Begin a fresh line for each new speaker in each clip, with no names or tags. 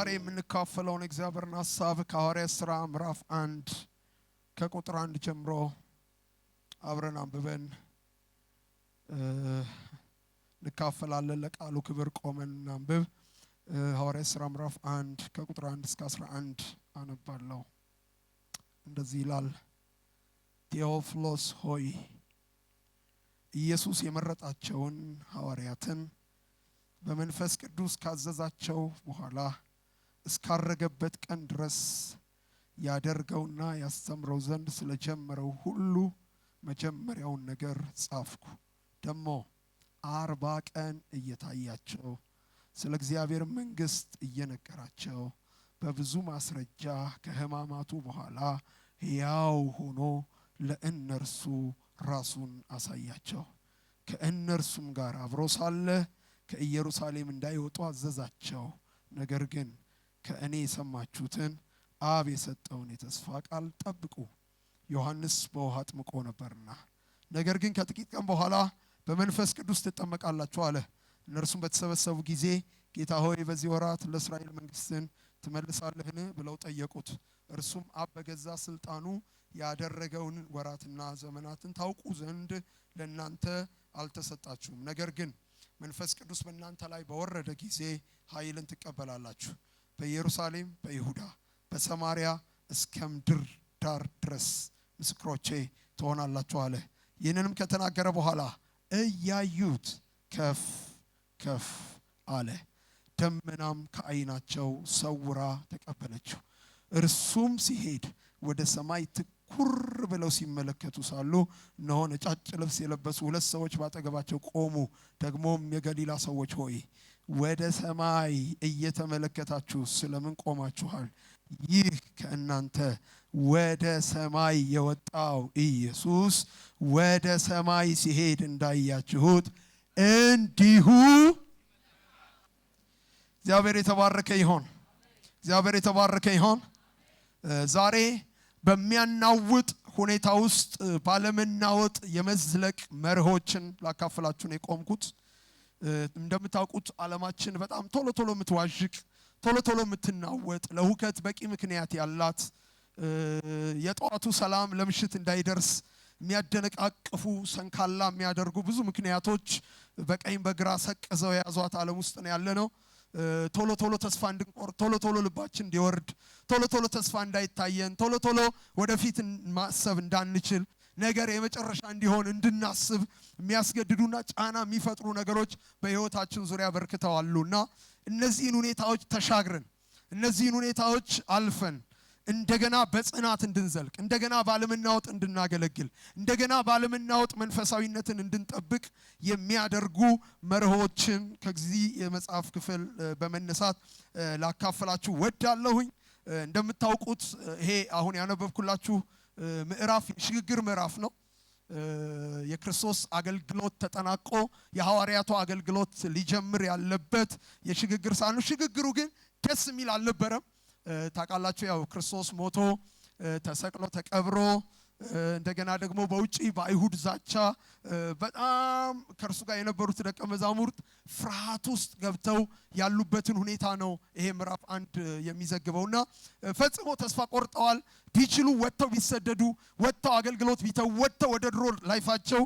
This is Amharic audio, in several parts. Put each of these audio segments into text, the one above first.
ዛሬ የምንካፈለውን እግዚአብሔርን ሐሳብ ከሐዋርያት ሥራ ምዕራፍ 1 ከቁጥር 1 ጀምሮ አብረን አንብበን እንካፈላለን። ለቃሉ ክብር ቆመን እናንብብ። ሐዋርያት ሥራ ምዕራፍ 1 ከቁጥር 1 እስከ 11 አነባለሁ። እንደዚህ ይላል። ቴዎፍሎስ ሆይ ኢየሱስ የመረጣቸውን ሐዋርያትን በመንፈስ ቅዱስ ካዘዛቸው በኋላ እስካረገበት ቀን ድረስ ያደርገውና ያስተምረው ዘንድ ስለጀመረው ሁሉ መጀመሪያውን ነገር ጻፍኩ። ደሞ 40 ቀን እየታያቸው ስለ እግዚአብሔር መንግሥት እየነገራቸው በብዙ ማስረጃ ከሕማማቱ በኋላ ሕያው ሆኖ ለእነርሱ ራሱን አሳያቸው። ከእነርሱም ጋር አብሮ ሳለ ከኢየሩሳሌም እንዳይወጡ አዘዛቸው። ነገር ግን ከእኔ የሰማችሁትን አብ የሰጠውን የተስፋ ቃል ጠብቁ። ዮሐንስ በውሃ አጥምቆ ነበርና፣ ነገር ግን ከጥቂት ቀን በኋላ በመንፈስ ቅዱስ ትጠመቃላችሁ አለ። እነርሱም በተሰበሰቡ ጊዜ ጌታ ሆይ በዚህ ወራት ለእስራኤል መንግሥትን ትመልሳለህን ብለው ጠየቁት። እርሱም አብ በገዛ ስልጣኑ ያደረገውን ወራትና ዘመናትን ታውቁ ዘንድ ለእናንተ አልተሰጣችሁም። ነገር ግን መንፈስ ቅዱስ በእናንተ ላይ በወረደ ጊዜ ኃይልን ትቀበላላችሁ። በኢየሩሳሌም፣ በይሁዳ፣ በሰማርያ እስከ ምድር ዳር ድረስ ምስክሮቼ ትሆናላችሁ አለ። ይህንንም ከተናገረ በኋላ እያዩት ከፍ ከፍ አለ። ደመናም ከዓይናቸው ሰውራ ተቀበለችው። እርሱም ሲሄድ ወደ ሰማይ ትኩር ብለው ሲመለከቱ ሳሉ እነሆ ነጫጭ ልብስ የለበሱ 2 ሰዎች ባጠገባቸው ቆሙ። ደግሞም የገሊላ ሰዎች ሆይ ወደ ሰማይ እየተመለከታችሁ ስለምን ቆማችኋል? ይህ ከእናንተ ወደ ሰማይ የወጣው ኢየሱስ ወደ ሰማይ ሲሄድ እንዳያችሁት እንዲሁ እግዚአብሔር የተባረከ ይሆን። እግዚአብሔር የተባረከ ይሆን። ዛሬ በሚያናውጥ ሁኔታ ውስጥ ባለመናወጥ የመዝለቅ መርሆችን ላካፍላችሁ ነው የቆምኩት። እንደምታውቁት ዓለማችን በጣም ቶሎ ቶሎ የምትዋዥቅ፣ ቶሎ ቶሎ የምትናወጥ፣ ለሁከት በቂ ምክንያት ያላት፣ የጠዋቱ ሰላም ለምሽት እንዳይደርስ የሚያደነቃቅፉ ሰንካላ የሚያደርጉ ብዙ ምክንያቶች በቀኝ በግራ ሰቅዘው የያዟት ዓለም ውስጥ ነው ያለነው። ቶሎ ቶሎ ተስፋ እንድንቆርጥ፣ ቶሎ ቶሎ ልባችን እንዲወርድ፣ ቶሎ ቶሎ ተስፋ እንዳይታየን፣ ቶሎ ቶሎ ወደፊት ማሰብ እንዳንችል፣ ነገር የመጨረሻ እንዲሆን እንድናስብ የሚያስገድዱና ጫና የሚፈጥሩ ነገሮች በሕይወታችን ዙሪያ በርክተዋሉና እነዚህን ሁኔታዎች ተሻግረን፣ እነዚህን ሁኔታዎች አልፈን እንደገና በጽናት እንድንዘልቅ፣ እንደገና ባለመናወጥ እንድናገለግል፣ እንደገና ባለመናወጥ መንፈሳዊነትን እንድንጠብቅ የሚያደርጉ መርሆችን ከዚህ የመጽሐፍ ክፍል በመነሳት ላካፈላችሁ ወዳለሁኝ። እንደምታውቁት ይሄ አሁን ያነበብኩላችሁ ምዕራፍ የሽግግር ምዕራፍ ነው። የክርስቶስ አገልግሎት ተጠናቆ የሐዋርያቱ አገልግሎት ሊጀምር ያለበት የሽግግር ሰዓት ነው። ሽግግሩ ግን ደስ የሚል አልነበረም። ታውቃላችሁ፣ ያው ክርስቶስ ሞቶ ተሰቅሎ ተቀብሮ እንደገና ደግሞ በውጪ በአይሁድ ዛቻ በጣም ከእርሱ ጋር የነበሩት ደቀ መዛሙርት ፍርሃት ውስጥ ገብተው ያሉበትን ሁኔታ ነው ይሄ ምዕራፍ 1 የሚዘግበውና ፈጽሞ ተስፋ ቆርጠዋል። ቢችሉ ወጥተው ቢሰደዱ፣ ወጥተው አገልግሎት ቢተው፣ ወጥተው ወደ ድሮ ላይፋቸው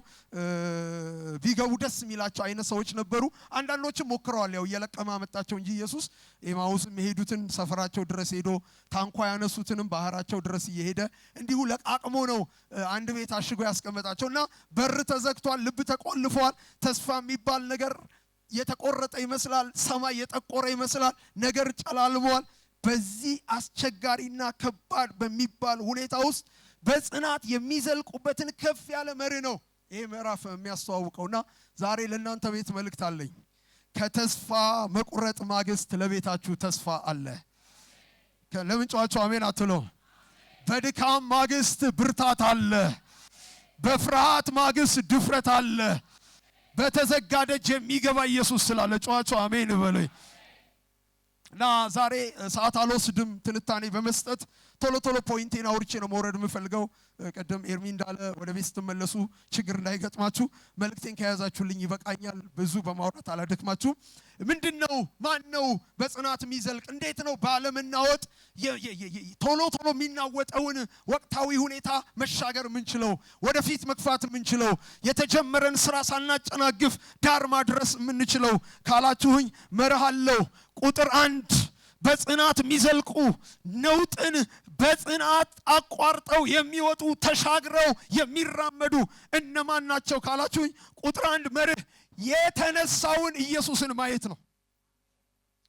ቢገቡ ደስ የሚላቸው አይነት ሰዎች ነበሩ። አንዳንዶችም ሞክረዋል። ያው እየለቀማ መጣቸው እንጂ ኢየሱስ ኤማውስም የሄዱትን ሰፈራቸው ድረስ ሄዶ ታንኳ ያነሱትንም ባህራቸው ድረስ እየሄደ እንዲሁ ለቃቅሞ ነው አንድ ቤት አሽጎ ያስቀመጣቸውና በር ተዘግቷል፣ ልብ ተቆልፏል። ተስፋ የሚባል ነገር የተቆረጠ ይመስላል። ሰማይ የጠቆረ ይመስላል። ነገር ጨላልሟል። በዚህ አስቸጋሪና ከባድ በሚባል ሁኔታ ውስጥ በጽናት የሚዘልቁበትን ከፍ ያለ መሪ ነው ይሄ ምዕራፍ የሚያስተዋውቀውና ዛሬ ለእናንተ ቤት መልእክት አለኝ። ከተስፋ መቁረጥ ማግስት ለቤታችሁ ተስፋ አለ። ለምን ጫዋችሁ አሜን አትሎ? በድካም ማግስት ብርታት አለ። በፍርሃት ማግስት ድፍረት አለ። በተዘጋ ደጅ የሚገባ ኢየሱስ ስላለ ጫዋችሁ አሜን በሉኝ። እና ዛሬ ሰዓት አልወስድም ትንታኔ በመስጠት ቶሎ ፖይንቴን አውርቼ ነው መውረድ የምፈልገው። ቀደም ኤርሚ እንዳለ ወደ ቤት ስትመለሱ ችግር እንዳይገጥማችሁ መልእክቴን ከያዛችሁልኝ ይበቃኛል። ብዙ በማውራት አላደክማችሁ። ምንድነው ማነው በጽናት የሚዘልቅ? እንዴት ነው ባለመናወጥ ቶሎ የሚናወጠውን ወቅታዊ ሁኔታ መሻገር የምንችለው? ወደፊት መግፋት የምንችለው? የተጀመረን ስራ ሳናጨናግፍ ዳር ማድረስ የምንችለው ካላችሁኝ መርህ አለው። ቁጥር 1 በጽናት የሚዘልቁ ነውጥን በጽናት አቋርጠው የሚወጡ ተሻግረው የሚራመዱ እነማን ናቸው ካላችሁኝ፣ ቁጥር 1 መርህ የተነሳውን ኢየሱስን ማየት ነው።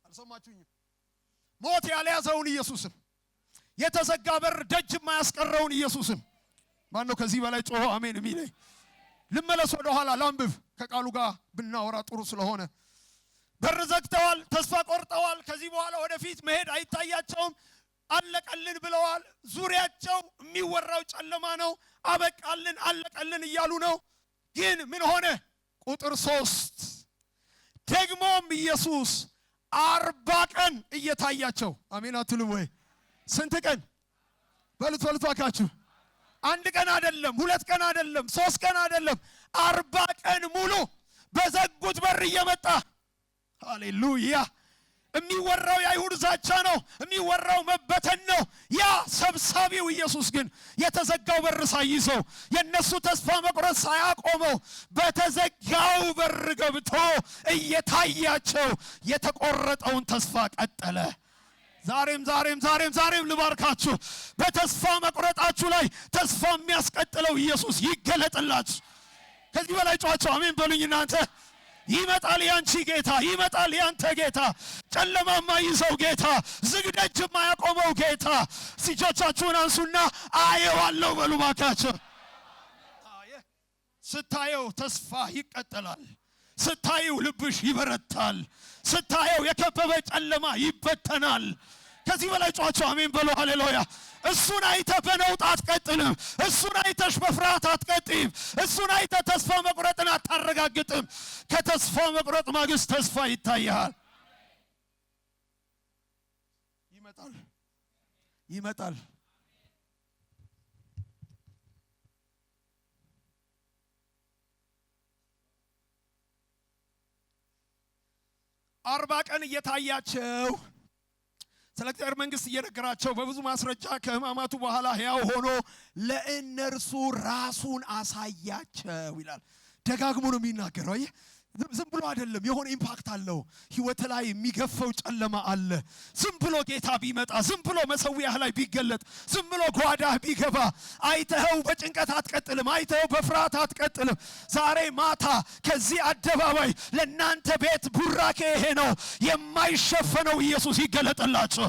አልሰማችሁኝም? ሞት ያልያዘውን ኢየሱስን፣ የተዘጋ በር ደጅ የማያስቀረውን ኢየሱስን። ማን ነው ከዚህ በላይ ጮሆ አሜን የሚለኝ? ልመለስ ወደ ኋላ ላንብብ። ከቃሉ ጋር ብናወራ ጥሩ ስለሆነ በር ዘግተዋል፣ ተስፋ ቆርጠዋል። ከዚህ በኋላ ወደፊት መሄድ አይታያቸውም። አለቀልን ብለዋል። ዙሪያቸው የሚወራው ጨለማ ነው። አበቃልን፣ አለቀልን እያሉ ነው። ግን ምን ሆነ? ቁጥር 3 ደግሞም ኢየሱስ 40 ቀን እየታያቸው። አሜን አትሉም ወይ? ስንት ቀን? በሉት አካችሁ። 1 ቀን አይደለም፣ 2 ቀን አይደለም፣ 3 ቀን አይደለም፣ 40 ቀን ሙሉ በዘጉት በር እየመጣ ሃሌሉያ። የሚወራው የአይሁድ ዛቻ ነው። የሚወራው መበተን ነው። ያ ሰብሳቢው ኢየሱስ ግን የተዘጋው በር ሳይዘው የነሱ ተስፋ መቁረጥ ሳያቆመው በተዘጋው በር ገብቶ እየታያቸው የተቆረጠውን ተስፋ ቀጠለ። ዛሬም ልባርካችሁ። በተስፋ መቁረጣችሁ ላይ ተስፋ የሚያስቀጥለው ኢየሱስ ይገለጥላችሁ። ከዚህ በላይ ጫዋቸው አሜን በሉኝ እናንተ። ይመጣል ያንቺ ጌታ፣ ይመጣል ያንተ ጌታ። ጨለማማ ይዘው ጌታ፣ ዝግ ደጅ የማያቆመው ጌታ። እጆቻችሁን አንሱና አየዋለሁ በሉ ባካችሁ። ስታየው ተስፋ ይቀጥላል። ስታየው ልብሽ ይበረታል። ስታየው የከበበ ጨለማ ይበተናል። ከዚህ በላይ ጫዋቸው አሜን በሉ ሃሌሉያ። እሱን አይተህ በነውጥ አትቀጥልም። እሱን አይተሽ በፍርሃት አትቀጥይም። እሱን አይተህ ተስፋ መቁረጥን አታረጋግጥም። ከተስፋ መቁረጥ ማግስት ተስፋ ይታያል። ይመጣል። 40 ቀን እየታያቸው ስለ እግዚአብሔር መንግስት እየነገራቸው በብዙ ማስረጃ ከሕማማቱ በኋላ ሕያው ሆኖ ለእነርሱ ራሱን አሳያቸው ይላል። ደጋግሞ ነው የሚናገረው። ዝም ብሎ አይደለም፣ የሆነ ኢምፓክት አለው። ህይወት ላይ የሚገፈው ጨለማ አለ። ዝም ብሎ ጌታ ቢመጣ፣ ዝም ብሎ መሰዊያህ ላይ ቢገለጥ፣ ዝም ብሎ ጓዳህ ቢገባ አይተኸው በጭንቀት አትቀጥልም። አይተኸው በፍርሃት አትቀጥልም። ዛሬ ማታ ከዚህ አደባባይ ለእናንተ ቤት ቡራኬ ይሄ ነው። የማይሸፈነው ኢየሱስ ይገለጥላችሁ።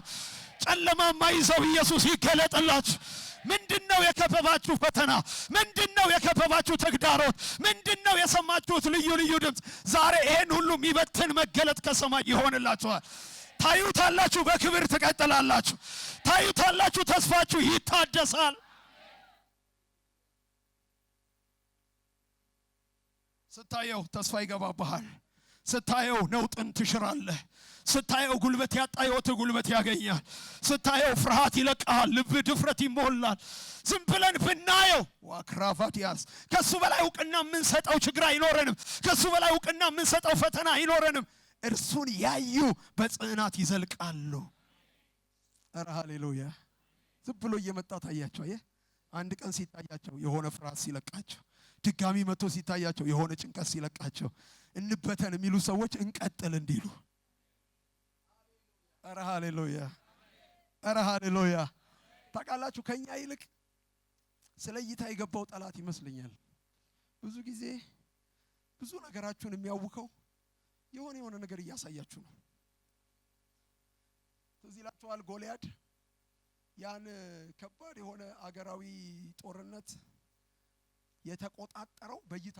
ጨለማ የማይዘው ኢየሱስ ይገለጥላችሁ። ምንድነው የከበባችሁ ፈተና? ምንድነው የከበባችሁ ተግዳሮት? ምንድነው የሰማችሁት ልዩ ድምፅ? ዛሬ ይሄን ሁሉ የሚበትን መገለጥ ከሰማይ ይሆንላችኋል። ታዩታላችሁ፣ በክብር ትቀጥላላችሁ። ታዩታላችሁ፣ ተስፋችሁ ይታደሳል። ስታየው ተስፋ ይገባብሃል። ስታየው ነውጥን ትሽራለህ። ስታየው ጉልበት ያጣ ሕይወት ጉልበት ያገኛል። ስታየው ፍርሃት ይለቃል። ልብ ድፍረት ይሞላል። ዝም ብለን ብናየው ዋክራፋቲያስ ከሱ በላይ እውቅና የምንሰጠው ችግር አይኖረንም። ከሱ በላይ እውቅና የምንሰጠው ፈተና አይኖረንም። እርሱን ያዩ በጽናት ይዘልቃሉ። ኧረ ሃሌሉያ። ዝም ብሎ እየመጣ ታያቸው። አየህ፣ አንድ ቀን ሲታያቸው የሆነ ፍርሃት ሲለቃቸው፣ ድጋሚ መጥቶ ሲታያቸው የሆነ ጭንቀት ሲለቃቸው፣ እንበተን የሚሉ ሰዎች እንቀጥል እንዲሉ። ኧረ ሃሌሉያ፣ ኧረ ሃሌሉያ። ታውቃላችሁ ከኛ ይልቅ ስለ እይታ የገባው ጠላት ይመስለኛል። ብዙ ጊዜ ብዙ ነገራችሁን የሚያውከው የሆነ ነገር እያሳያችሁ ነው። ትዝ ይላችኋል ጎልያድ ያን ከባድ የሆነ አገራዊ ጦርነት የተቆጣጠረው በእይታ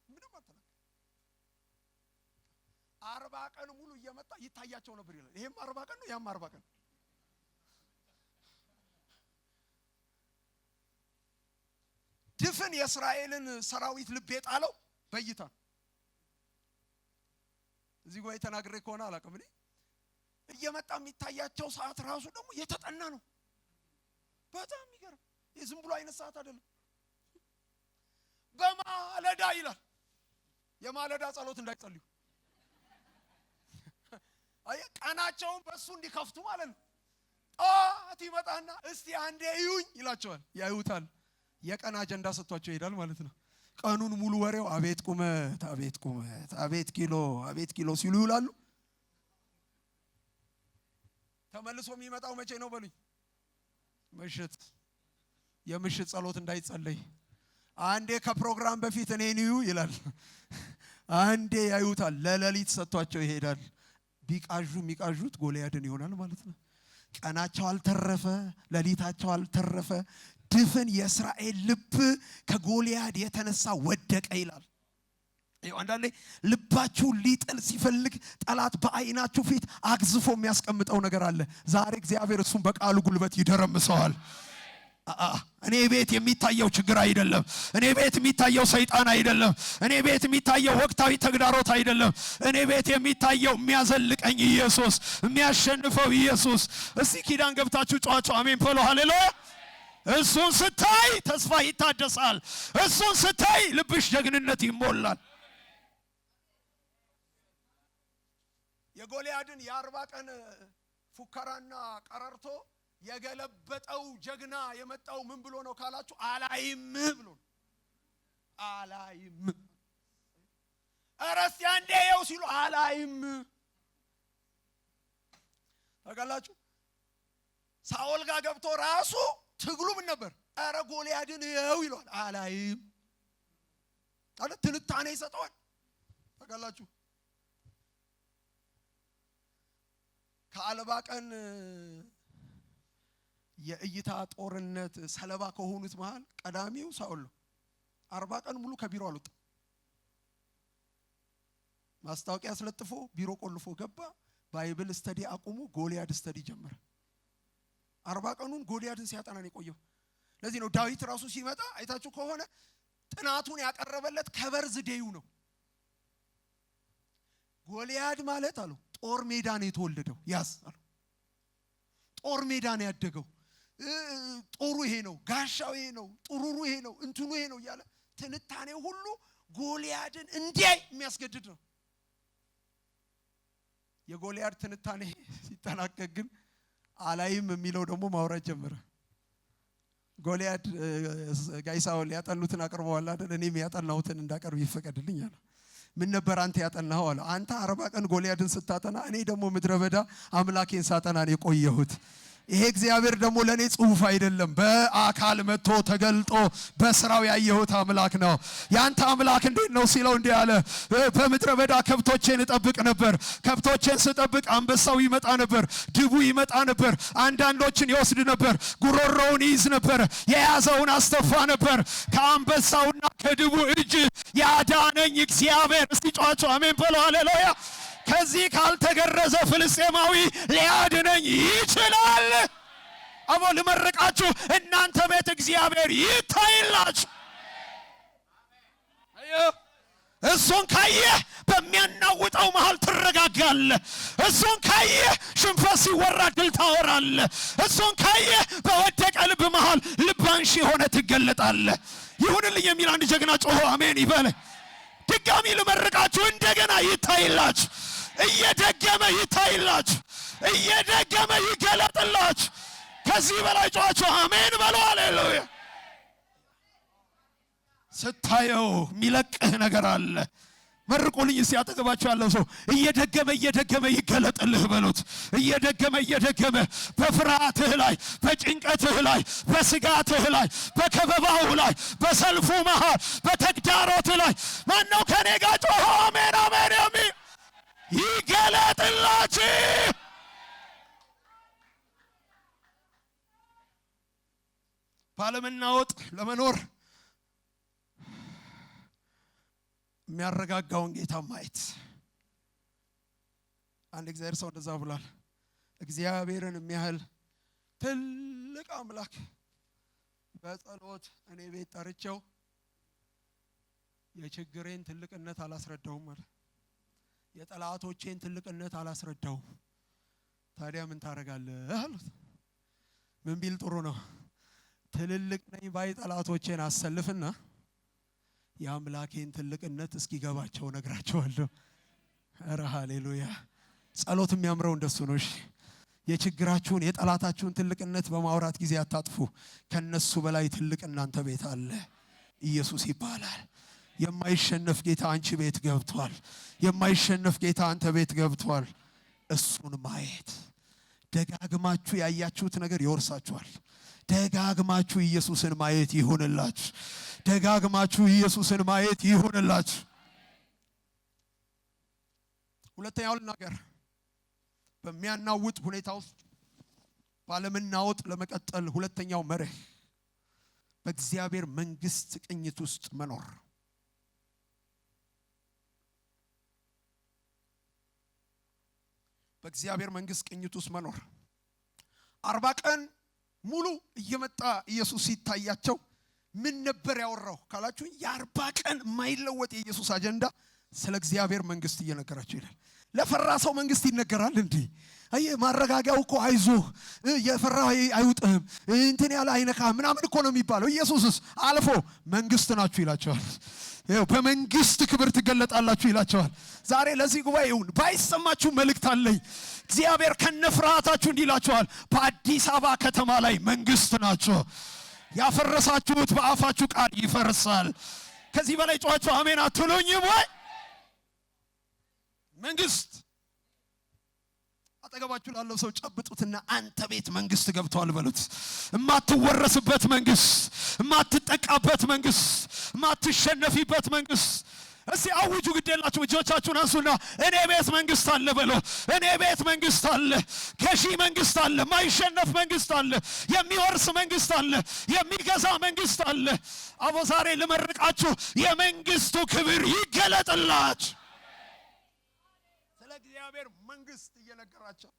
ምንም አትነካ 40 ቀን ሙሉ እየመጣ ይታያቸው ነበር ይላል። ይሄም 40 ቀን ነው፣ ያም 40 ቀን። ድፍን የእስራኤልን ሰራዊት ልብ የጣለው በእይታ። እዚህ ጋር ተናግሬ ከሆነ አላውቅም እኔ እየመጣ የሚታያቸው ሰዓት ራሱ ደግሞ የተጠና ነው። በጣም ይገርም። የዝም ብሎ አይነት ሰዓት አይደለም። በማለዳ ይላል። የማለዳ ጸሎት እንዳይጸልዩ አይ ቀናቸውን በሱ እንዲከፍቱ ማለት ነው። ጧት ይመጣና እስቲ አንዴ ይዩኝ ይላቸዋል። ያዩታል። የቀን አጀንዳ ሰጥቷቸው ይሄዳል ማለት ነው። ቀኑን ሙሉ ወሬው አቤት ቁመት፣ አቤት ቁመት፣ አቤት ኪሎ፣ አቤት ኪሎ ሲሉ ይውላሉ። ተመልሶ የሚመጣው መቼ ነው በሉኝ? ምሽት። የምሽት ጸሎት እንዳይጸለይ አንዴ ከፕሮግራም በፊት እኔን እዩ ይላል። አንዴ ያዩታል። ለሌሊት ሰጥቷቸው ይሄዳል። ቢቃዡ የሚቃዡት ጎልያድን ይሆናል ማለት ነው። ቀናቸው አልተረፈ፣ ሌሊታቸው አልተረፈ። ድፍን የእስራኤል ልብ ከጎልያድ የተነሳ ወደቀ ይላል። አንዳንዴ ልባችሁ ሊጥል ሲፈልግ ጠላት በአይናችሁ ፊት አግዝፎ የሚያስቀምጠው ነገር አለ። ዛሬ እግዚአብሔር እሱን በቃሉ ጉልበት ይደረምሰዋል። እኔ ቤት የሚታየው ችግር አይደለም። እኔ ቤት የሚታየው ሰይጣን አይደለም። እኔ ቤት የሚታየው ወቅታዊ ተግዳሮት አይደለም። እኔ ቤት የሚታየው የሚያዘልቀኝ ኢየሱስ፣ የሚያሸንፈው ኢየሱስ። እስቲ ኪዳን ገብታችሁ ጫዋቸው አሜን በሉ። ሃሌሉያ። እሱን ስታይ ተስፋ ይታደሳል። እሱን ስታይ ልብሽ ጀግንነት ይሞላል። የጎልያድን የ40 ቀን ፉከራና ቀረርቶ የገለበጠው ጀግና የመጣው ምን ብሎ ነው ካላችሁ፣ አላይም ብሎ ነው። አላይም እረስ ያንዴ የው ሲሉ አላይም ታውቃላችሁ። ሳኦል ጋር ገብቶ ራሱ ትግሉ ምን ነበር? አረ ጎልያድን የው ይሏል። አላይም ታዲያ ትንታኔ ይሰጠዋል። ታውቃላችሁ ከ40 ቀን የእይታ ጦርነት ሰለባ ከሆኑት መሃል ቀዳሚው ሳኦል ነው። 40 ቀን ሙሉ ከቢሮ አልወጣም። ማስታወቂያ አስለጥፎ ቢሮ ቆልፎ ገባ። ባይብል ስተዲ አቁሙ፣ ጎልያድ ስተዲ ጀመረ። 40 ቀኑን ጎልያድን ሲያጠና ነው የቆየው። ለዚህ ነው ዳዊት ራሱ ሲመጣ አይታችሁ ከሆነ ጥናቱን ያቀረበለት ከበርዝ ዴዩ ነው። ጎልያድ ማለት አሉ ጦር ሜዳ ነው የተወለደው። ያስ አሉ ጦር ሜዳ ነው ያደገው። ጦሩ ይሄ ነው፣ ጋሻው ይሄ ነው፣ ጥሩሩ ይሄ ነው፣ እንትኑ ይሄ ነው እያለ ትንታኔው ሁሉ ጎልያድን እንዲያይ የሚያስገድድ ነው። የጎልያድ ትንታኔ ሲጠናቀቅ ግን አላይም የሚለው ደግሞ ማውራት ጀመረ። ጎልያድ ጋይ ሳኦል ያጠኑትን አቅርበዋል አይደል? እኔም ያጠናሁትን እንዳቀርብ ይፈቀድልኝ አለ። ምን ነበር አንተ ያጠናኸው አለ። አንተ 40 ቀን ጎልያድን ስታጠና፣ እኔ ደግሞ ምድረ በዳ አምላኬን ሳጠና ነው የቆየሁት። ይሄ እግዚአብሔር ደግሞ ለኔ ጽሁፍ አይደለም፣ በአካል መጥቶ ተገልጦ በስራው ያየሁት አምላክ ነው። ያንተ አምላክ እንዴት ነው ሲለው እንዲህ አለ። በምድረ በዳ ከብቶቼን እጠብቅ ነበር። ከብቶቼን ስጠብቅ አንበሳው ይመጣ ነበር፣ ድቡ ይመጣ ነበር፣ አንዳንዶችን ይወስድ ነበር፣ ጉሮሮውን ይይዝ ነበር፣ የያዘውን አስተፋ ነበር። ከአንበሳውና ከድቡ እጅ ያዳነኝ እግዚአብሔር። እስቲ ጫዋቸው አሜን በሉ። ሃሌሉያ። ከዚህ ካልተገረዘ ፍልስጤማዊ ሊያድነኝ ይችላል። አቦ ልመርቃችሁ፣ እናንተ ቤት እግዚአብሔር ይታይላችሁ። እሱን ካየህ በሚያናውጠው መሃል ትረጋጋለህ። እሱን ካየህ ሽንፈት ሲወራ ድል ታወራለህ። እሱን ካየህ በወደቀ ልብ መሃል ልብ አንሺ ሆነ ትገለጣለህ። ይሁንልኝ የሚል አንድ ጀግና ጮሆ አሜን ይበል። ድጋሚ ልመርቃችሁ፣ እንደገና ይታይላችሁ፣ እየደገመ ይታይላችሁ፣ እየደገመ ይገለጥላችሁ። ከዚህ በላይ ጮኻችሁ አሜን በሉ። ሃሌሉያ። ስታየው የሚለቅህ ነገር አለ። መርቁልኝ እስቲ አጠገባችሁ ያለው ሰው እየደገመ ይገለጥልህ በሉት። እየደገመ በፍርሃትህ ላይ፣ በጭንቀትህ ላይ፣ በስጋትህ ላይ፣ በከበባው ላይ፣ በሰልፉ መሃል፣ በተግዳሮትህ ላይ ማነው ከኔ ጋር ጮሆ አሜን አሜን የሚል? ይገለጥላችሁ። ባለመናወጥ ለመኖር የሚያረጋጋውን ጌታ ማየት። አንድ እግዚአብሔር ሰው እንደዛ ብሏል። እግዚአብሔርን የሚያህል ትልቅ አምላክ በጸሎት እኔ ቤት ጠርቼው የችግሬን ትልቅነት አላስረዳውም ማለት፣ የጠላቶቼን ትልቅነት አላስረዳውም። ታዲያ ምን ታረጋለህ አሉት። ምን ቢል ጥሩ ነው? ትልልቅ ነኝ ባይ ጠላቶቼን አሰልፍና የአምላኬን ትልቅነት እስኪገባቸው ነግራቸዋለሁ። ኧረ ሃሌሉያ! ጸሎት የሚያምረው እንደሱ ነው። እሺ የችግራችሁን የጠላታችሁን ትልቅነት በማውራት ጊዜ አታጥፉ። ከነሱ በላይ ትልቅ እናንተ ቤት አለ። ኢየሱስ ይባላል። የማይሸነፍ ጌታ አንቺ ቤት ገብቷል። የማይሸነፍ ጌታ አንተ ቤት ገብቷል። እሱን ማየት ደጋግማችሁ ያያችሁት ነገር ይወርሳችኋል። ደጋግማችሁ ኢየሱስን ማየት ይሁንላችሁ። ደጋግማችሁ ኢየሱስን ማየት ይሁንላችሁ። ሁለተኛው ልናገር፣ በሚያናውጥ ሁኔታ ውስጥ ባለመናወጥ ለመቀጠል ሁለተኛው መርህ በእግዚአብሔር መንግስት ቅኝት ውስጥ መኖር። በእግዚአብሔር መንግስት ቅኝት ውስጥ መኖር። 40 ቀን ሙሉ እየመጣ ኢየሱስ ሲታያቸው ምን ነበር ያወራው ካላችሁ የ40 ቀን የማይለወጥ የኢየሱስ አጀንዳ ስለ እግዚአብሔር መንግስት እየነገራቸው ይላል። ለፈራ ሰው መንግስት ይነገራል እንዴ? አየ ማረጋጋው እኮ አይዞህ የፈራው አይውጥህም እንትን ያለ አይነካ ምናምን እኮ ነው የሚባለው። ኢየሱስስ አልፎ መንግስት ናችሁ ይላቸዋል። ይኸው በመንግስት ክብር ትገለጣላችሁ ይላቸዋል። ዛሬ ለዚህ ጉባኤውን ባይሰማችሁ መልእክት አለኝ። እግዚአብሔር ከነፍርሃታችሁ እንዲላችኋል፣ በአዲስ አበባ ከተማ ላይ መንግስት ናችሁ። ያፈረሳችሁት በአፋችሁ ቃል ይፈርሳል። ከዚህ በላይ ጮኻችሁ አሜን አትሉኝም ወይ? መንግስት አጠገባችሁ ላለው ሰው ጨብጡትና አንተ ቤት መንግስት ገብቷል በሉት። የማትወረስበት መንግስት፣ የማትጠቃበት መንግስት፣ የማትሸነፊበት መንግስት። እስቲ አውጁ፣ ግዴላችሁ እጆቻችሁን አንሱና እኔ ቤት መንግስት አለ በሉ። እኔ ቤት መንግስት አለ፣ ገዢ መንግስት አለ፣ ማይሸነፍ መንግስት አለ፣ የሚወርስ መንግስት አለ፣ የሚገዛ መንግስት አለ። አቦ ዛሬ ልመርቃችሁ፣ የመንግስቱ ክብር ይገለጥላችሁ። ስለ እግዚአብሔር መንግስት እየነገራቸው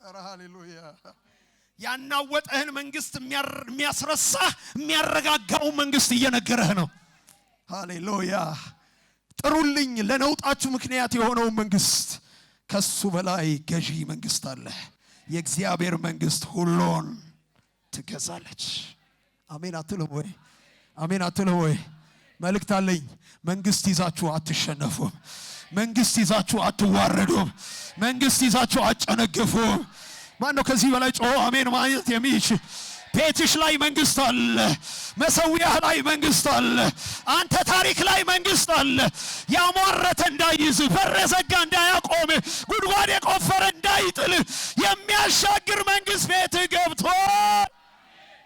ኧረ ሃሌሉያ! ያናወጠህን መንግስት የሚያስረሳህ የሚያረጋጋው መንግስት እየነገረህ ነው። ሃሌሉያ! ጥሩልኝ ለነውጣችሁ ምክንያት የሆነው መንግስት። ከሱ በላይ ገዢ መንግስት አለ። የእግዚአብሔር መንግስት ሁሉን ትገዛለች። አሜን አትልም ወይ? አሜን አትልም ወይ? መልእክት አለኝ። መንግስት ይዛችሁ አትሸነፉም። መንግስት ይዛችሁ አትዋረዱም። መንግስት ይዛችሁ አትጨነግፉም። ማን ነው ከዚህ በላይ ጮሆ አሜን ማለት የሚችል? ቤትሽ ላይ መንግስት አለ። መሰዊያህ ላይ መንግስት አለ። አንተ ታሪክ ላይ መንግስት አለ። ያሟረተ እንዳይይዝ፣ በር የዘጋ እንዳያቆም፣ ጉድጓድ የቆፈረ እንዳይጥል የሚያሻግር መንግስት ቤትህ ገብቷል።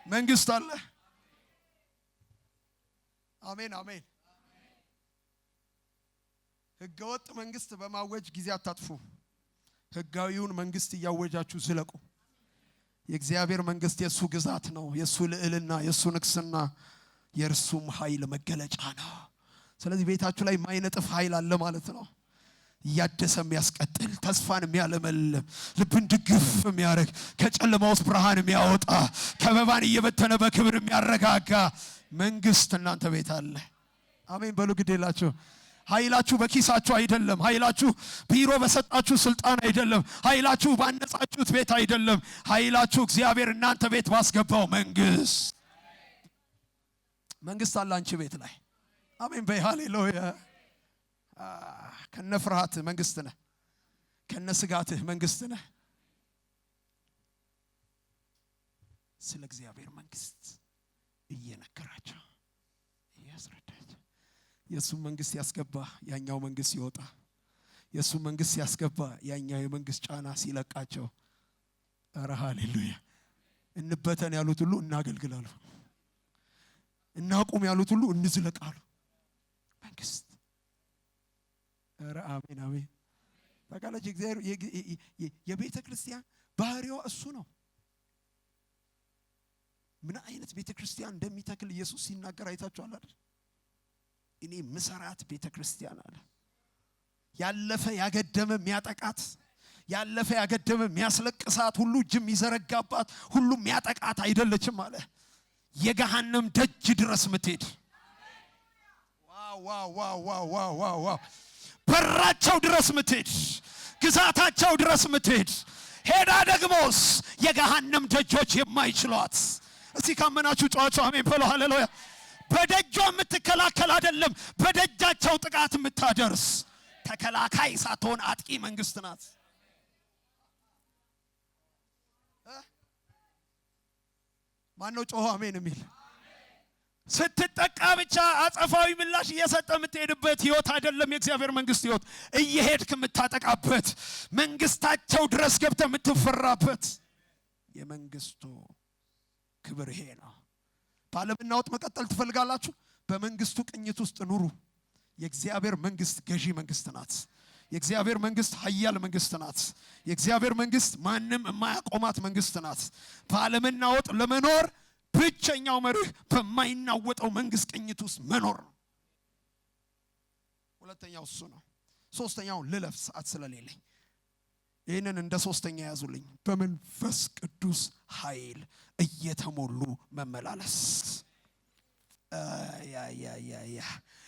መንግስት አለ። አሜን አሜን። ህገወጥ መንግስት በማወጅ ጊዜ አታጥፉ። ህጋዊውን መንግስት እያወጃችሁ ዝለቁ። የእግዚአብሔር መንግስት የሱ ግዛት ነው። የሱ ልዕልና፣ የሱ ንግስና፣ የእርሱም ኃይል መገለጫ ነው። ስለዚህ ቤታችሁ ላይ ማይነጥፍ ኃይል አለ ማለት ነው። እያደሰ የሚያስቀጥል፣ ተስፋን የሚያለመልም፣ ልብን ድግፍ የሚያደርግ፣ ከጨለማ ውስጥ ብርሃን የሚያወጣ፣ ከበባን እየበተነ በክብር የሚያረጋጋ መንግስት እናንተ ቤት አለ። አሜን በሉ። ግዴላችሁ ኃይላችሁ በኪሳችሁ አይደለም። ኃይላችሁ ቢሮ በሰጣችሁ ስልጣን አይደለም። ኃይላችሁ ባነጻችሁት ቤት አይደለም። ኃይላችሁ እግዚአብሔር እናንተ ቤት ባስገባው መንግስት አለ አንቺ ቤት ላይ። አሜን በይ። ሃሌሉያ። ከነ ፍርሃት መንግስት ነህ፣ ከነ ስጋትህ መንግስት ነህ። ስለ እግዚአብሔር መንግስት እየነገራቸው እያስረዳቸው የሱ መንግስት ያስገባ ያኛው መንግስት ይወጣ፣ የሱ መንግስት ያስገባ ያኛው የመንግስት ጫና ሲለቃቸው፣ ኧረ ሃሌሉያ። እንበተን ያሉት ሁሉ እናገልግላሉ፣ እናቁም ያሉት ሁሉ እንዝለቃሉ። መንግስት ኧረ አሜን አሜን። ታውቃላችሁ እግዚአብሔር የቤተ ክርስቲያን ባህሪዋ እሱ ነው። ምን አይነት ቤተ ክርስቲያን እንደሚተክል ኢየሱስ ሲናገር አይታችኋል አይደል? እኔ ምሰራት ቤተ ክርስቲያን አለ። ያለፈ ያገደመ የሚያጠቃት፣ ያለፈ ያገደመ የሚያስለቅሳት፣ ሁሉ እጅ የሚዘረጋባት፣ ሁሉ የሚያጠቃት አይደለችም አለ። የገሃነም ደጅ ድረስ ምትሄድ፣ ዋው በራቸው ድረስ ምትሄድ፣ ግዛታቸው ድረስ ምትሄድ፣ ሄዳ ደግሞስ የገሃነም ደጆች የማይችሏት። እስቲ ካመናችሁ ጮኻችሁ አሜን በሉ። ሃሌሉያ። በደጇ የምትከላከል አይደለም፣ በደጃቸው ጥቃት የምታደርስ ተከላካይ ሳትሆን አጥቂ መንግስት ናት። ማነው ጮኸ አሜን የሚል? ስትጠቃ ብቻ አጸፋዊ ምላሽ እየሰጠ የምትሄድበት ህይወት አይደለም የእግዚአብሔር መንግስት ህይወት። እየሄድክ የምታጠቃበት መንግስታቸው ድረስ ገብተህ የምትፈራበት የመንግስቱ ክብር ይሄ ነው። ባለምና ወጥ መቀጠል ትፈልጋላችሁ? በመንግስቱ ቅኝት ውስጥ ኑሩ። የእግዚአብሔር መንግስት ገዢ መንግስት ናት። የእግዚአብሔር መንግስት ኃያል መንግስት ናት። የእግዚአብሔር መንግስት ማንም የማያቆማት መንግስት ናት። ባለምና ወጥ ለመኖር ብቸኛው መርህ በማይናወጠው መንግስት ቅኝት ውስጥ መኖር ነው። ሁለተኛው እሱ ነው። ሶስተኛው ልለፍ ሰዓት ስለሌለኝ ይህንን እንደ ሶስተኛ ያዙልኝ። በመንፈስ ቅዱስ ኃይል እየተሞሉ መመላለስ።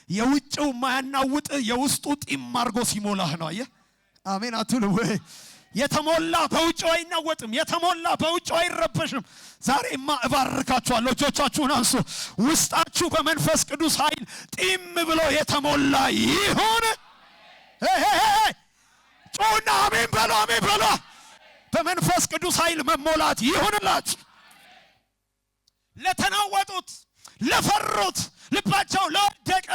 የውጭው ማያናውጥ የውስጡ ጢም አድርጎ ሲሞላህ ነው። አየህ አሜን አትሉ ወይ? የተሞላ በውጭው አይናወጥም። የተሞላ በውጭው አይረበሽም። ዛሬማ እባርካችኋለሁ። እጆቻችሁን አንሱ። ውስጣችሁ በመንፈስ ቅዱስ ኃይል ጢም ብሎ የተሞላ ይሁን። ጮና አሜን በሉ፣ አሜን በሉ። በመንፈስ ቅዱስ ኃይል መሞላት ይሁንላችሁ። ለተናወጡት፣ ለፈሩት፣ ልባቸው ለወደቀ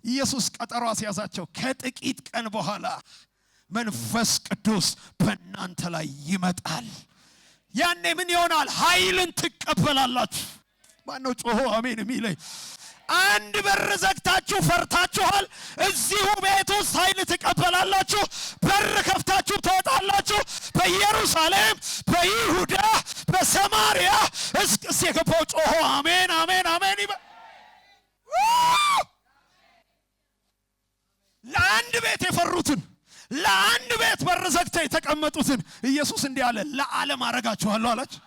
ኢየሱስ ቀጠሮ አስያዛቸው። ከጥቂት ቀን በኋላ መንፈስ ቅዱስ በእናንተ ላይ ይመጣል። ያኔ ምን ይሆናል? ኃይልን ትቀበላላችሁ። ማነው ጮሆ አሜን የሚለኝ? አንድ በር ዘግታችሁ ፈርታችኋል። እዚሁ ቤት ውስጥ ኃይል ትቀበላላችሁ። በር ከፍታችሁ ትወጣላችሁ። በኢየሩሳሌም፣ በይሁዳ፣ በሰማርያ እስከ የገባው ጮሆ አሜን አሜን አሜን ይበል። ለአንድ ቤት የፈሩትን፣ ለአንድ ቤት በር ዘግተው የተቀመጡትን ኢየሱስ እንዲህ አለ፣ ለዓለም አረጋችኋለሁ አላችሁ።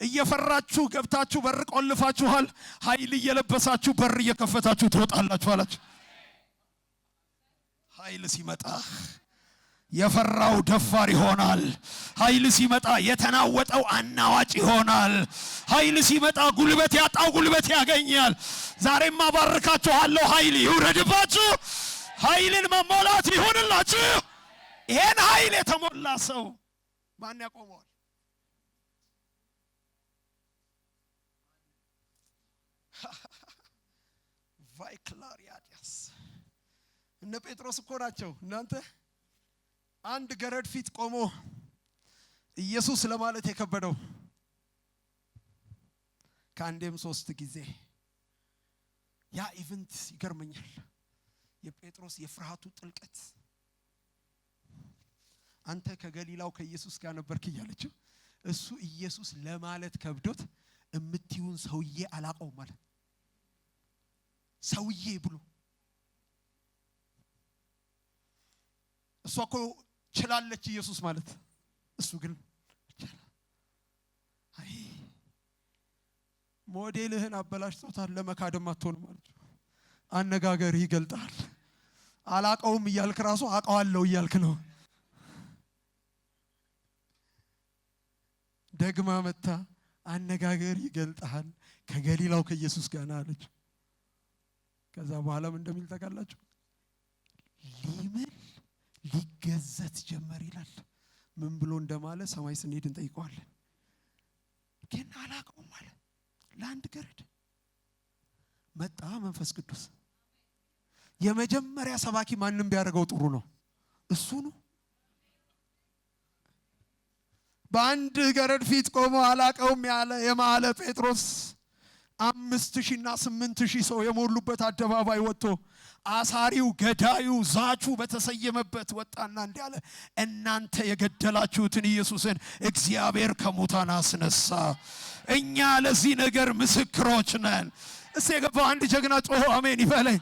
እየፈራችሁ ገብታችሁ በር ቆልፋችኋል። ኃይል እየለበሳችሁ በር እየከፈታችሁ ትወጣላችሁ አላችሁ። ኃይል ሲመጣ የፈራው ደፋር ይሆናል። ኃይል ሲመጣ የተናወጠው አናዋጭ ይሆናል። ኃይል ሲመጣ ጉልበት ያጣው ጉልበት ያገኛል። ዛሬማ ባርካችኋለሁ። ኃይል ይውረድባችሁ። ኃይልን መሞላት ይሁንላችሁ። ይሄን ኃይል የተሞላ ሰው ማን ያቆመዋል? ቫይክላሪያዲያስ እነ ጴጥሮስ እኮ ናቸው። እናንተ አንድ ገረድ ፊት ቆሞ ኢየሱስ ለማለት የከበደው ከአንዴም 3 ጊዜ። ያ ኢቨንት ይገርመኛል። የጴጥሮስ የፍርሃቱ ጥልቀት። አንተ ከገሊላው ከኢየሱስ ጋር ነበርክ እያለችው እሱ ኢየሱስ ለማለት ከብዶት እምትዩን ሰውዬ አላቀው ማለት ሰውዬ ብሎ እሷ እኮ ችላለች ኢየሱስ ማለት እሱ ግን አይ ሞዴልህን አበላሽቶታል። ለመካደም አትሆንም ማለት አነጋገር ይገልጣል። አላቀውም እያልክ ራሱ አቀዋለሁ እያልክ ነው። ደግማ መታ አነጋገር ይገልጣል። ከገሊላው ከኢየሱስ ጋር አለች። ከዛ በኋላም እንደሚል ታውቃላችሁ፣ ሊምል ሊገዘት ጀመር ይላል። ምን ብሎ እንደማለ ሰማይ ስንሄድ እንጠይቀዋለን። ግን አላቀውም ማለት ለአንድ ገረድ መጣ መንፈስ ቅዱስ። የመጀመሪያ ሰባኪ ማንም ቢያደርገው ጥሩ ነው፣ እሱ ነው። በአንድ ገረድ ፊት ቆሞ አላቀውም ያለ የማለ ጴጥሮስ 5,000 እና 8,000 ሰው የሞሉበት አደባባይ ወጥቶ አሳሪው ገዳዩ ዛቹ በተሰየመበት ወጣና እንዲህ አለ፣ እናንተ የገደላችሁትን ኢየሱስን እግዚአብሔር ከሙታን አስነሳ። እኛ ለዚህ ነገር ምስክሮች ነን። እስቲ የገባው አንድ ጀግና ጮሆ አሜን ይበለኝ።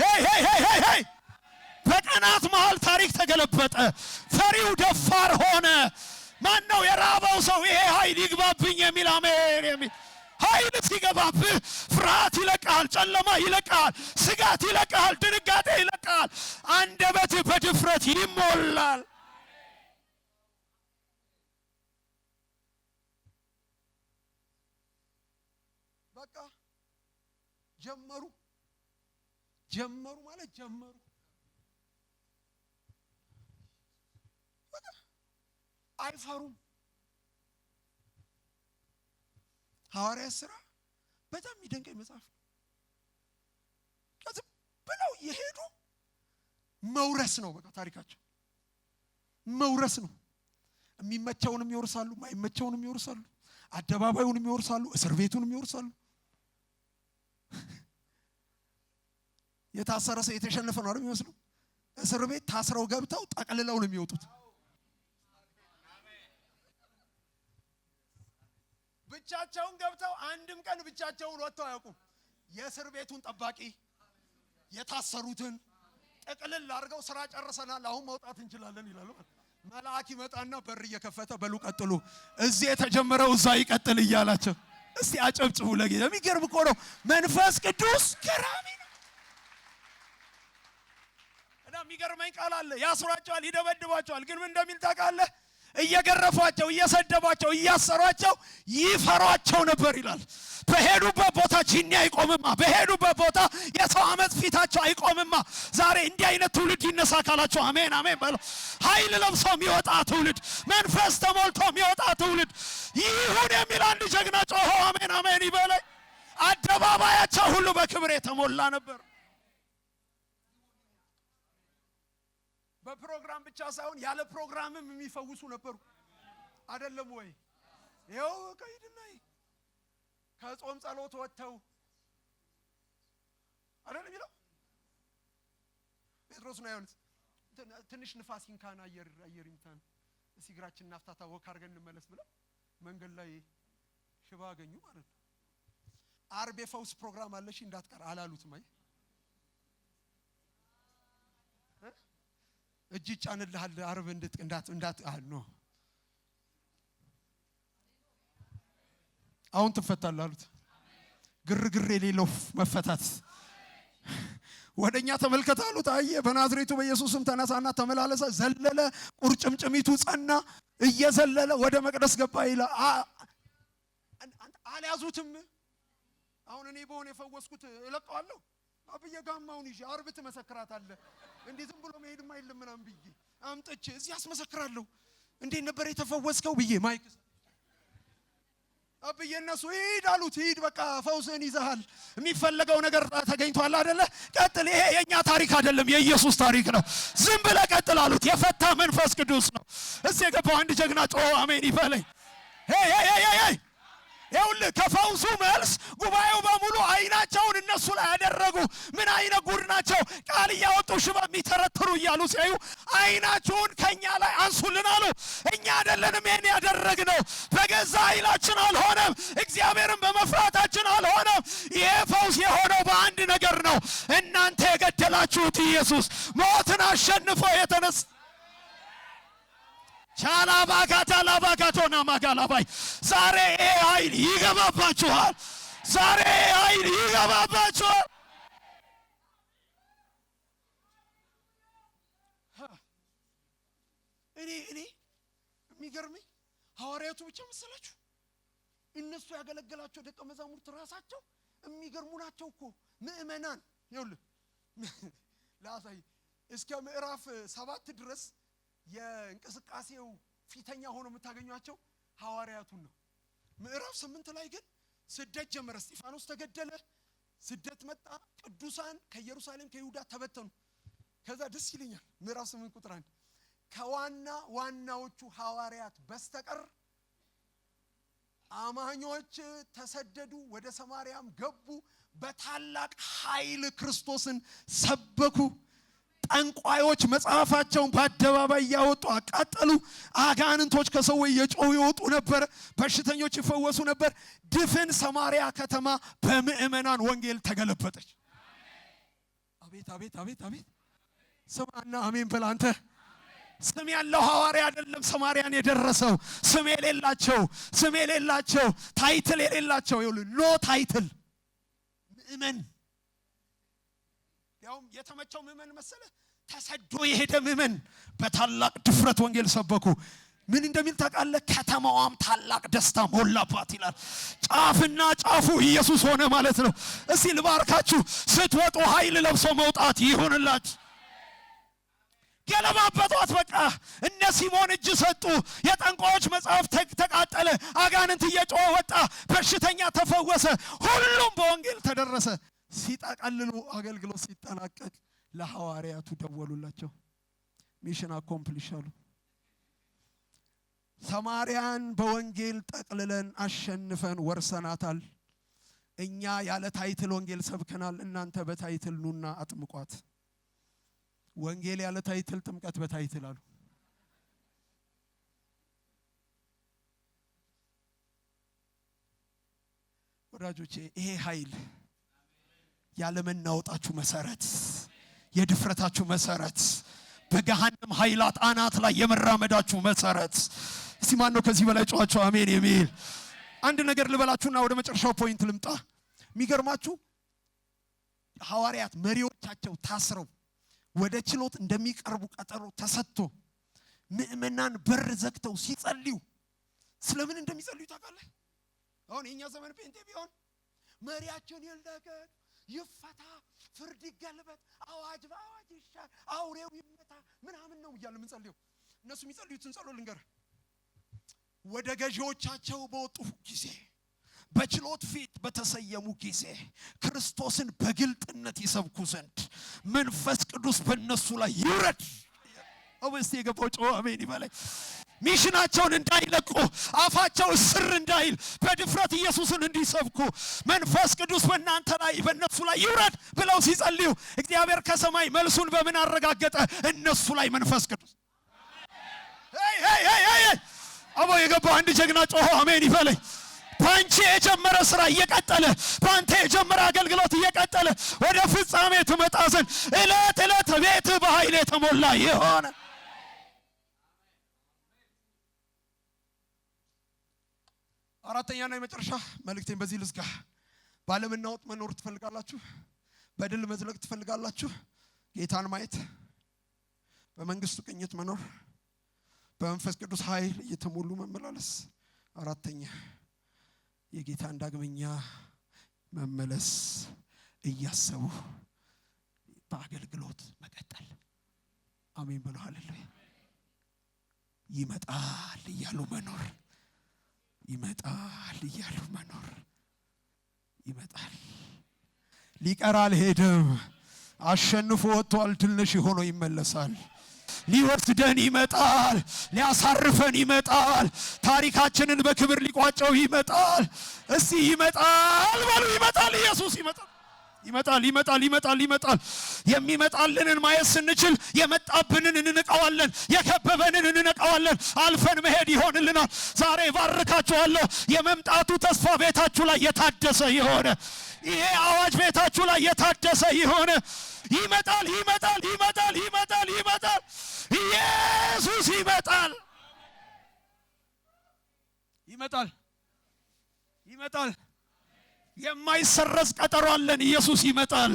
ሄይ ሄይ ሄይ ሄይ! በቀናት መሃል ታሪክ ተገለበጠ። ፈሪው ደፋር ሆነ። ማን ነው የራበው ሰው ይሄ ኃይል ይግባብኝ የሚል አሜን የሚል? ኃይል ሲገባብህ ፍርሃት ይለቃል፣ ጨለማ ይለቃል፣ ስጋት ይለቃል፣ ድንጋጤ ይለቃል። አንደበትህ በድፍረት ይሞላል። በቃ ጀመሩ ማለት ጀመሩ። አይፈሩም። ሐዋርያት ሥራ በጣም የሚደንቀኝ መጽሐፍ ነው። ከዚህ ብለው የሄዱ መውረስ ነው። በቃ ታሪካቸው መውረስ ነው። የሚመቸውንም ይወርሳሉ፣ ማይመቸውንም ይወርሳሉ፣ አደባባዩንም ይወርሳሉ፣ እስር ቤቱንም ይወርሳሉ። የታሰረ ሰው የተሸነፈ ነው አይደል የሚመስለው? እስር ቤት ታስረው ገብተው ጠቅልለው ነው የሚወጡት። ብቻቸውን ገብተው አንድም ቀን ብቻቸውን ወጥተው አያውቁም። የእስር ቤቱን ጠባቂ የታሰሩትን ጠቅልል አድርገው ስራ ጨርሰናል፣ አሁን መውጣት እንችላለን ይላሉ። መልአክ ይመጣና በር እየከፈተ በሉ ቀጥሉ፣ እዚህ የተጀመረው እዛ ይቀጥል እያላቸው። እስቲ አጨብጭቡ ለጌታ። የሚገርም እኮ ነው። መንፈስ ቅዱስ ገራሚ ነው። እና የሚገርመኝ ቃል አለ። ያስሯቸዋል፣ ይደበድቧቸዋል። ግን ምን እንደሚል ታውቃለህ? እየገረፏቸው፣ እየሰደቧቸው፣ እያሰሯቸው ይፈሯቸው ነበር ይላል። በሄዱበት ቦታ ጂኒ አይቆምማ። በሄዱበት ቦታ የሰው አመፅ ፊታቸው አይቆምማ። ዛሬ እንዲህ አይነት ትውልድ ይነሳ ካላቸው አሜን አሜን በለው። ኃይል ለብሶ የሚወጣ ትውልድ፣ መንፈስ ተሞልቶ የሚወጣ ትውልድ ይሁን የሚል አንድ ጀግና ጮሆ አሜን አሜን ይበለኝ። አደባባያቸው ሁሉ በክብር የተሞላ ነበር። በፕሮግራም ብቻ ሳይሆን ያለ ፕሮግራምም የሚፈውሱ ነበሩ። አይደለም ወይ? ይኸው ከይድና ከጾም ጸሎት ወጥተው አይደለም ይለው ጴጥሮስ ነው ያሉት። ትንሽ ንፋስ ይንካን፣ አየር ይምታን፣ እስቲ እግራችንን ናፍታታ ወክ አድርገን እንመለስ ብለው መንገድ ላይ ሽባ አገኙ ማለት ነው። ዓርብ የፈውስ ፕሮግራም አለሽ እንዳትቀር አላሉትም። አይ እጅ ጫንልሃል ዓርብ እንዳት ነው አሁን ትፈታለህ አሉት። ግርግር የሌለው መፈታት ወደኛ ተመልከት አሉት። አየ በናዝሬቱ በኢየሱስም ተነሳና ተመላለሰ፣ ዘለለ፣ ቁርጭምጭሚቱ ጸና፣ እየዘለለ ወደ መቅደስ ገባ ይላል። አልያዙትም። አሁን እኔ በሆነ የፈወስኩት እለቀዋለሁ አብዬ ጋማውን ይዤ ዓርብ ትመሰክራታለህ እንዴ? ዝም ብሎ መሄድም አይደለም ምናምን ብዬ አምጥቼ እዚህ አስመሰክራለሁ። እንዴት ነበር የተፈወስከው ብዬ ማይክ አብዬ እነሱ ሂድ አሉት። ሂድ በቃ ፈውስን ይዘሃል፣ የሚፈለገው ነገር ተገኝቷል አይደለ? ቀጥል። ይሄ የኛ ታሪክ አይደለም የኢየሱስ ታሪክ ነው። ዝም ብለህ ቀጥል አሉት። የፈታ መንፈስ ቅዱስ ነው። እስቲ የገባው አንድ ጀግና ጮህ አሜን ይበለኝ። ሄይ ይኸውልህ ከፈውሱ መልስ ጉባኤው በሙሉ አይናቸውን እነሱ ላይ ያደረጉ። ምን አይነት ጉድ ናቸው! ቃል እያወጡ ሽባ የሚተረትሩ እያሉ ሲያዩ አይናችሁን ከኛ ላይ አንሱልን አሉ። እኛ አይደለንም ይሄን ያደረግነው፣ በገዛ ኃይላችን አልሆነም፣ እግዚአብሔርን በመፍራታችን አልሆነም። ይሄ ፈውስ የሆነው በአንድ ነገር ነው። እናንተ የገደላችሁት ኢየሱስ ሞትን አሸንፎ የተነሳ ቻላባካታላባካቶና ማጋላባይ ዛሬ ኃይል ይገባባችኋል። ዛሬ ኃይል ይገባባችኋል። እኔ የሚገርመኝ ሐዋርያቱ ብቻ መሰላችሁ? እነሱ ያገለገላቸው ደቀ መዛሙርት ራሳቸው የሚገርሙ ናቸው እኮ ምእመናን። ይኸውልህ ላሳይ እስከ ምዕራፍ 7 ድረስ የእንቅስቃሴው ፊተኛ ሆኖ የምታገኟቸው ሐዋርያቱን ነው። ምዕራፍ 8 ላይ ግን ስደት ጀመረ። እስጢፋኖስ ተገደለ፣ ስደት መጣ፣ ቅዱሳን ከኢየሩሳሌም ከይሁዳ ተበተኑ። ከዛ ደስ ይለኛል ምዕራፍ 8 ቁጥር 1 ከዋና ዋናዎቹ ሐዋርያት በስተቀር አማኞች ተሰደዱ፣ ወደ ሰማርያም ገቡ፣ በታላቅ ኃይል ክርስቶስን ሰበኩ። ጠንቋዮች መጽሐፋቸውን በአደባባይ እያወጡ አቃጠሉ። አጋንንቶች ከሰዎች የጮሁ ይወጡ ነበር። በሽተኞች ይፈወሱ ነበር። ድፍን ሰማርያ ከተማ በምእመናን ወንጌል ተገለበጠች። አቤት አቤት አቤት አቤት! ስማና አሜን በል አንተ። ስም ያለው ሐዋርያ አይደለም ሰማርያን የደረሰው። ስም የሌላቸው ታይትል የሌላቸው ኖ ታይትል ምእመን። ያውም የተመቸው ምእመን መሰለ ተሰዶ የሄደ ምእመን በታላቅ ድፍረት ወንጌል ሰበኩ። ምን እንደሚል ታውቃለህ? ከተማዋም ታላቅ ደስታ ሞላባት ይላል። ጫፍና ጫፉ ኢየሱስ ሆነ ማለት ነው። እስቲ ልባርካችሁ፣ ስትወጡ ኃይል ለብሶ መውጣት ይሁንላችሁ። ገለባበጧት በቃ። እነ ሲሞን እጅ ሰጡ። የጠንቋዮች መጽሐፍ ተቃጠለ። አጋንንት እየጮኸ ወጣ። በሽተኛ ተፈወሰ። ሁሉም በወንጌል ተደረሰ። ሲጠቀልሉ አገልግሎት ሲጠናቀቅ ለሐዋርያቱ ደወሉላቸው። ሚሽን አኮምፕሊሽ አሉ። ሰማርያን በወንጌል ጠቅልለን አሸንፈን ወርሰናታል። እኛ ያለ ታይትል ወንጌል ሰብከናል። እናንተ በታይትል ኑና አጥምቋት። ወንጌል ያለ ታይትል፣ ጥምቀት በታይትል አሉ። ወዳጆቼ ይሄ ኃይል ያለመናወጣችሁ መሰረት፣ የድፍረታችሁ መሰረት፣ በገሃነም ኃይላት አናት ላይ የመራመዳችሁ መሰረት። እስቲ ማን ነው ከዚህ በላይ ጮኻችሁ አሜን የሚል? አንድ ነገር ልበላችሁና ወደ መጨረሻው ፖይንት ልምጣ። የሚገርማችሁ ሐዋርያት መሪዎቻቸው ታስረው ወደ ችሎት እንደሚቀርቡ ቀጠሮ ተሰጥቶ ምእመናን በር ዘግተው ሲጸልዩ ስለምን እንደሚጸልዩ ታውቃለህ? አሁን የኛ ዘመን ጴንጤ ቢሆን መሪያችን ይልቀቅ፣ ይፈታ፣ ፍርድ ይገልበጥ፣ አዋጅ በአዋጅ ይሻር፣ አውሬው ይመታ ምናምን ነው እያለ ምን ጸልዩ። እነሱ የሚጸልዩትን ጸሎት ልንገር። ወደ ገዢዎቻቸው በወጡ ጊዜ፣ በችሎት ፊት በተሰየሙ ጊዜ ክርስቶስን በግልጥነት ይሰብኩ ዘንድ መንፈስ ቅዱስ በእነሱ ላይ ይውረድ። አውስቲ የገባው ጮህ አሜን ይበላይ። ሚሽናቸውን እንዳይለቁ፣ አፋቸው እስር እንዳይል፣ በድፍረት ኢየሱስን እንዲሰብኩ መንፈስ ቅዱስ በእናንተ ላይ በእነሱ ላይ ይውረድ ብለው ሲጸልዩ እግዚአብሔር ከሰማይ መልሱን በምን አረጋገጠ? እነሱ ላይ መንፈስ ቅዱስ። አቦ የገባው አንድ ጀግና ጮህ አሜን ይበላይ። ባንቺ የጀመረ ስራ እየቀጠለ፣ ባንተ የጀመረ አገልግሎት እየቀጠለ ወደ ፍጻሜ ትመጣ ዘንድ እለት እለት ቤት በኃይል የተሞላ ይሆነ። አራተኛና የመጨረሻ መልእክቴን በዚህ ልዝጋ። ባለመናወጥ መኖር ትፈልጋላችሁ? በድል መዝለቅ ትፈልጋላችሁ? ጌታን ማየት፣ በመንግስቱ ቅኝት መኖር፣ በመንፈስ ቅዱስ ኃይል እየተሞሉ መመላለስ። አራተኛ የጌታን ዳግመኛ መመለስ እያሰቡ በአገልግሎት መቀጠል። አሜን ብሎ ሃሌሉያ። ይመጣል እያሉ መኖር፣ ይመጣል እያሉ መኖር። ይመጣል፣ ሊቀር አልሄድም። አሸንፎ ወጥቷል። ድል ነሽ ሆኖ ይመለሳል። ሊወስደን ይመጣል። ሊያሳርፈን ይመጣል። ታሪካችንን በክብር ሊቋጨው ይመጣል። እስቲ ይመጣል በሉ። ይመጣል፣ ኢየሱስ ይመጣል። ይመጣል ይመጣል ይመጣል ይመጣል። የሚመጣልንን ማየት ስንችል የመጣብንን እንንቀዋለን፣ የከበበንን እንንቀዋለን። አልፈን መሄድ ይሆንልናል። ዛሬ ባርካችኋለሁ። የመምጣቱ ተስፋ ቤታችሁ ላይ የታደሰ ይሆነ። ይሄ አዋጅ ቤታችሁ ላይ የታደሰ ይሆነ። ይመጣል ይመጣል ይመጣል ይመጣል ይመጣል። ኢየሱስ ይመጣል ይመጣል ይመጣል። የማይሰረዝ ቀጠሮ አለን። ኢየሱስ ይመጣል።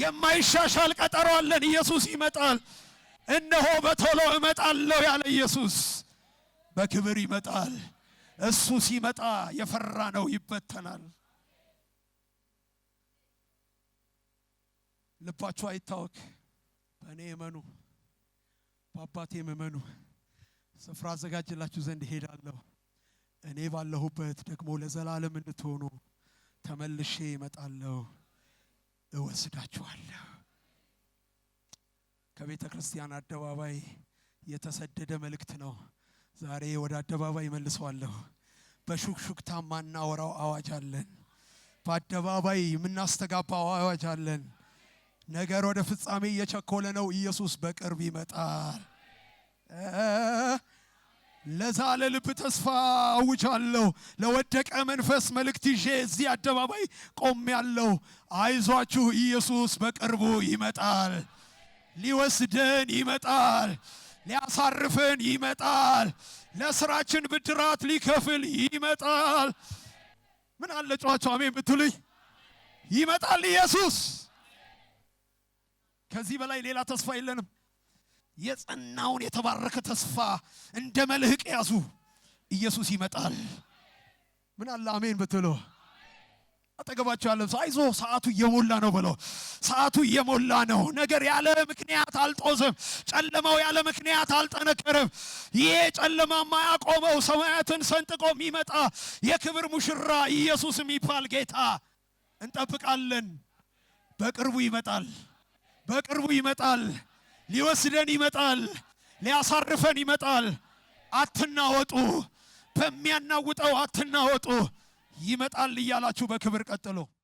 የማይሻሻል ቀጠሮ አለን። ኢየሱስ ይመጣል። እነሆ በቶሎ እመጣለሁ ያለ ኢየሱስ በክብር ይመጣል። እሱ ሲመጣ የፈራ ነው ይበተናል። ልባችሁ አይታወክ። በእኔ እመኑ፣ በአባቴም እመኑ። ስፍራ አዘጋጅላችሁ ዘንድ እሄዳለሁ። እኔ ባለሁበት ደግሞ ለዘላለም እንድትሆኑ ተመልሼ እመጣለሁ፣ እወስዳችኋለሁ። ከቤተ ክርስቲያን አደባባይ የተሰደደ መልእክት ነው። ዛሬ ወደ አደባባይ መልሰዋለሁ። በሹክሹክታ ማናወራው አዋጅ አለን። በአደባባይ የምናስተጋባው አዋጅ አለን። ነገር ወደ ፍጻሜ እየቸኮለ ነው። ኢየሱስ በቅርብ ይመጣል። ለዛለ ልብ ተስፋ አውጃለሁ። ለወደቀ መንፈስ መልእክት ይዤ እዚህ አደባባይ ቆሜያለሁ። አይዟችሁ፣ ኢየሱስ በቅርቡ ይመጣል። ሊወስደን ይመጣል። ሊያሳርፈን ይመጣል። ለስራችን ብድራት ሊከፍል ይመጣል። ምን አለ ጨዋቸው አሜን ብትሉኝ? ይመጣል ኢየሱስ። ከዚህ በላይ ሌላ ተስፋ የለንም። የጸናውን የተባረከ ተስፋ እንደ መልህቅ ያዙ። ኢየሱስ ይመጣል። ምን አለ አሜን ብትሉ? አጠገባቸው ያለው ሰው አይዞ ሰዓቱ እየሞላ ነው ብሎ፣ ሰዓቱ እየሞላ ነው። ነገር ያለ ምክንያት አልጦዝም። ጨለማው ያለ ምክንያት አልጠነከረም። ይሄ ጨለማ የማያቆመው ሰማያትን ሰንጥቆ የሚመጣ የክብር ሙሽራ ኢየሱስ የሚባል ጌታ እንጠብቃለን። በቅርቡ ይመጣል። በቅርቡ ይመጣል። ሊወስደን ይመጣል። ሊያሳርፈን ይመጣል። አትናወጡ። በሚያናውጠው አትናወጡ። ይመጣል እያላችሁ በክብር ቀጥሉ።